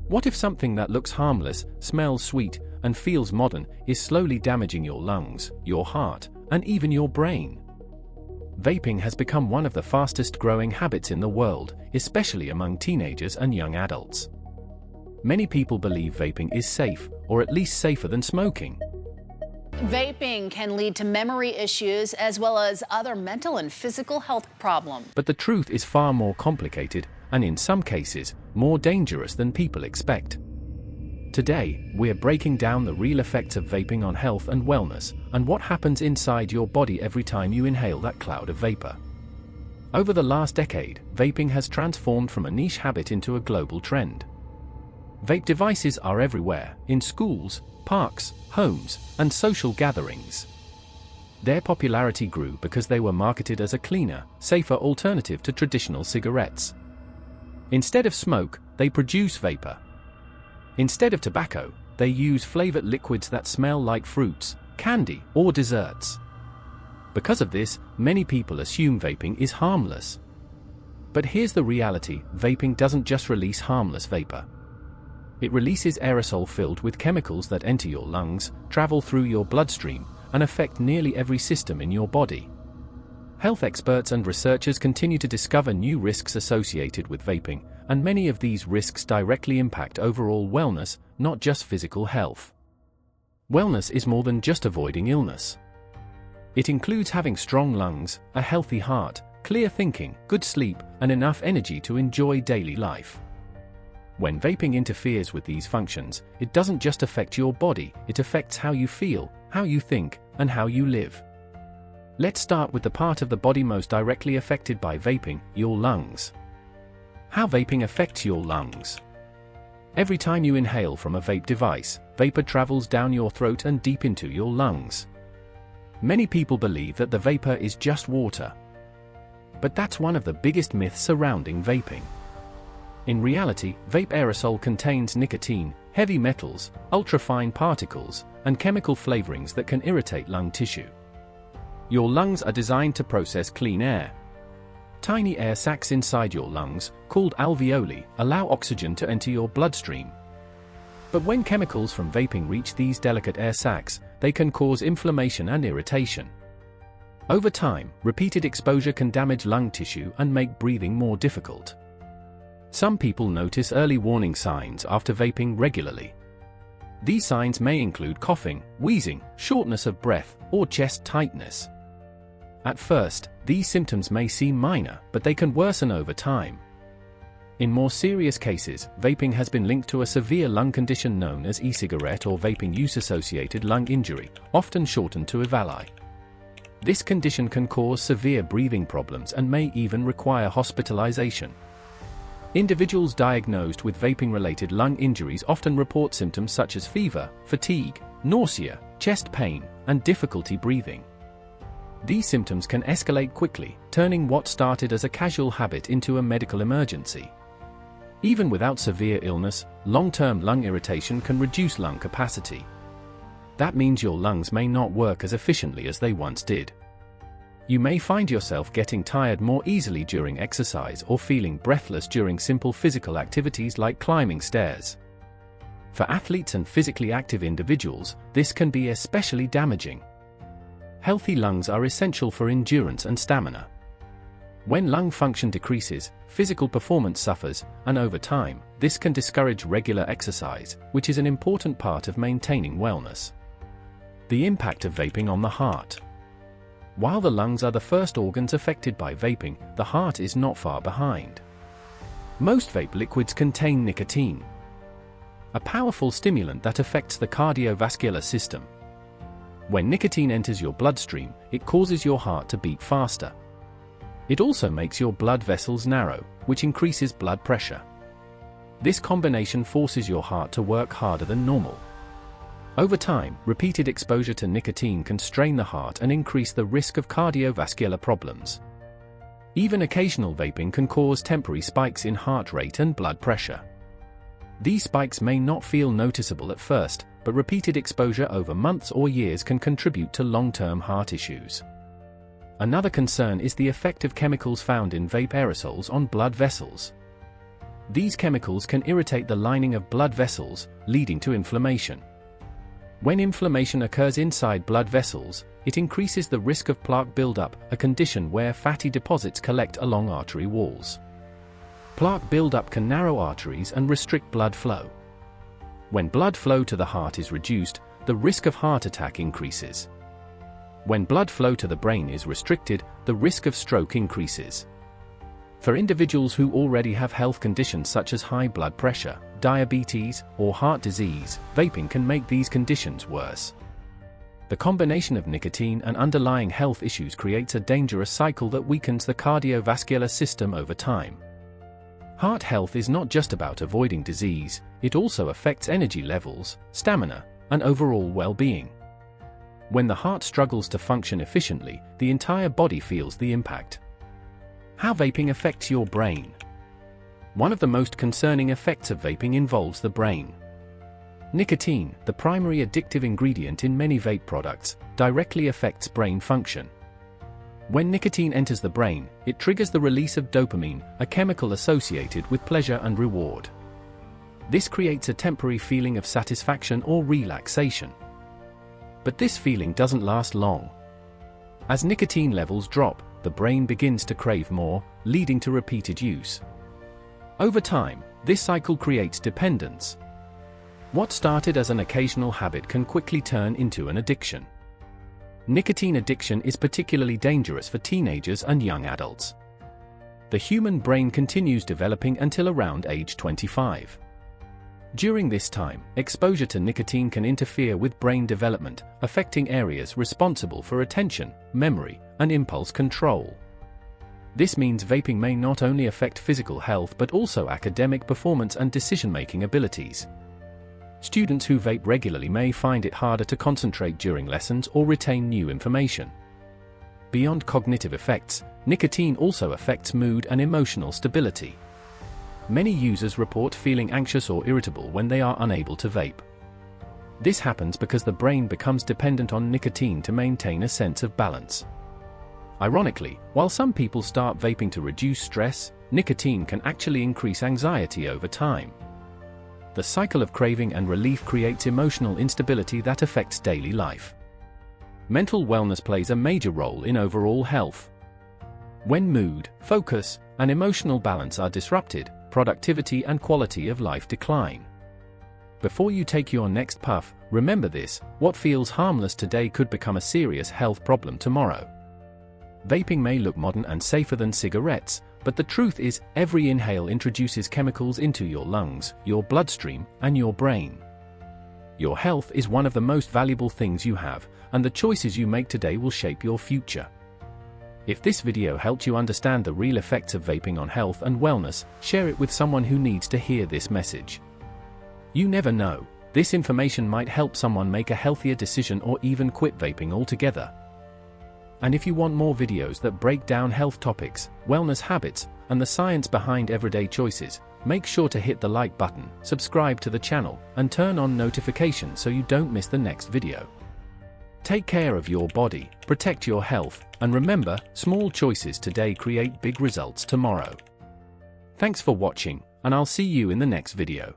What if something that looks harmless, smells sweet, and feels modern is slowly damaging your lungs, your heart, and even your brain? Vaping has become one of the fastest growing habits in the world, especially among teenagers and young adults. Many people believe vaping is safe, or at least safer than smoking. Vaping can lead to memory issues as well as other mental and physical health problems. But the truth is far more complicated, and in some cases, more dangerous than people expect. Today, we're breaking down the real effects of vaping on health and wellness, and what happens inside your body every time you inhale that cloud of vapor. Over the last decade, vaping has transformed from a niche habit into a global trend. Vape devices are everywhere, in schools, parks, homes, and social gatherings. Their popularity grew because they were marketed as a cleaner, safer alternative to traditional cigarettes. Instead of smoke, they produce vapor. Instead of tobacco, they use flavored liquids that smell like fruits, candy, or desserts. Because of this, many people assume vaping is harmless. But here's the reality: vaping doesn't just release harmless vapor. It releases aerosol filled with chemicals that enter your lungs, travel through your bloodstream, and affect nearly every system in your body. Health experts and researchers continue to discover new risks associated with vaping, and many of these risks directly impact overall wellness, not just physical health. Wellness is more than just avoiding illness. It includes having strong lungs, a healthy heart, clear thinking, good sleep, and enough energy to enjoy daily life. When vaping interferes with these functions, it doesn't just affect your body, it affects how you feel, how you think, and how you live. Let's start with the part of the body most directly affected by vaping, your lungs. How vaping affects your lungs. Every time you inhale from a vape device, vapor travels down your throat and deep into your lungs. Many people believe that the vapor is just water. But that's one of the biggest myths surrounding vaping. In reality, vape aerosol contains nicotine, heavy metals, ultrafine particles, and chemical flavorings that can irritate lung tissue. Your lungs are designed to process clean air. Tiny air sacs inside your lungs, called alveoli, allow oxygen to enter your bloodstream. But when chemicals from vaping reach these delicate air sacs, they can cause inflammation and irritation. Over time, repeated exposure can damage lung tissue and make breathing more difficult. Some people notice early warning signs after vaping regularly. These signs may include coughing, wheezing, shortness of breath, or chest tightness. At first, these symptoms may seem minor, but they can worsen over time. In more serious cases, vaping has been linked to a severe lung condition known as e-cigarette or vaping use-associated lung injury, often shortened to EVALI. This condition can cause severe breathing problems and may even require hospitalization. Individuals diagnosed with vaping-related lung injuries often report symptoms such as fever, fatigue, nausea, chest pain, and difficulty breathing. These symptoms can escalate quickly, turning what started as a casual habit into a medical emergency. Even without severe illness, long-term lung irritation can reduce lung capacity. That means your lungs may not work as efficiently as they once did. You may find yourself getting tired more easily during exercise or feeling breathless during simple physical activities like climbing stairs. For athletes and physically active individuals, this can be especially damaging. Healthy lungs are essential for endurance and stamina. When lung function decreases, physical performance suffers, and over time, this can discourage regular exercise, which is an important part of maintaining wellness. The impact of vaping on the heart. While the lungs are the first organs affected by vaping, the heart is not far behind. Most vape liquids contain nicotine, a powerful stimulant that affects the cardiovascular system. When nicotine enters your bloodstream, it causes your heart to beat faster. It also makes your blood vessels narrow, which increases blood pressure. This combination forces your heart to work harder than normal. Over time, repeated exposure to nicotine can strain the heart and increase the risk of cardiovascular problems. Even occasional vaping can cause temporary spikes in heart rate and blood pressure. These spikes may not feel noticeable at first, but repeated exposure over months or years can contribute to long-term heart issues. Another concern is the effect of chemicals found in vape aerosols on blood vessels. These chemicals can irritate the lining of blood vessels, leading to inflammation. When inflammation occurs inside blood vessels, it increases the risk of plaque buildup, a condition where fatty deposits collect along artery walls. Plaque buildup can narrow arteries and restrict blood flow. When blood flow to the heart is reduced, the risk of heart attack increases. When blood flow to the brain is restricted, the risk of stroke increases. For individuals who already have health conditions such as high blood pressure, diabetes, or heart disease, vaping can make these conditions worse. The combination of nicotine and underlying health issues creates a dangerous cycle that weakens the cardiovascular system over time. Heart health is not just about avoiding disease, it also affects energy levels, stamina, and overall well-being. When the heart struggles to function efficiently, the entire body feels the impact. How vaping affects your brain. One of the most concerning effects of vaping involves the brain. Nicotine, the primary addictive ingredient in many vape products, directly affects brain function. When nicotine enters the brain, it triggers the release of dopamine, a chemical associated with pleasure and reward. This creates a temporary feeling of satisfaction or relaxation. But this feeling doesn't last long. As nicotine levels drop, the brain begins to crave more, leading to repeated use. Over time, this cycle creates dependence. What started as an occasional habit can quickly turn into an addiction. Nicotine addiction is particularly dangerous for teenagers and young adults. The human brain continues developing until around age 25. During this time, exposure to nicotine can interfere with brain development, affecting areas responsible for attention, memory, and impulse control. This means vaping may not only affect physical health but also academic performance and decision-making abilities. Students who vape regularly may find it harder to concentrate during lessons or retain new information. Beyond cognitive effects, nicotine also affects mood and emotional stability. Many users report feeling anxious or irritable when they are unable to vape. This happens because the brain becomes dependent on nicotine to maintain a sense of balance. Ironically, while some people start vaping to reduce stress, nicotine can actually increase anxiety over time. The cycle of craving and relief creates emotional instability that affects daily life. Mental wellness plays a major role in overall health. When mood, focus, and emotional balance are disrupted, productivity and quality of life decline. Before you take your next puff, remember this: what feels harmless today could become a serious health problem tomorrow. Vaping may look modern and safer than cigarettes, but the truth is, every inhale introduces chemicals into your lungs, your bloodstream, and your brain. Your health is one of the most valuable things you have, and the choices you make today will shape your future. If this video helped you understand the real effects of vaping on health and wellness, share it with someone who needs to hear this message. You never know, this information might help someone make a healthier decision or even quit vaping altogether. And if you want more videos that break down health topics, wellness habits, and the science behind everyday choices, make sure to hit the like button, subscribe to the channel, and turn on notifications so you don't miss the next video. Take care of your body, protect your health, and remember, small choices today create big results tomorrow. Thanks for watching, and I'll see you in the next video.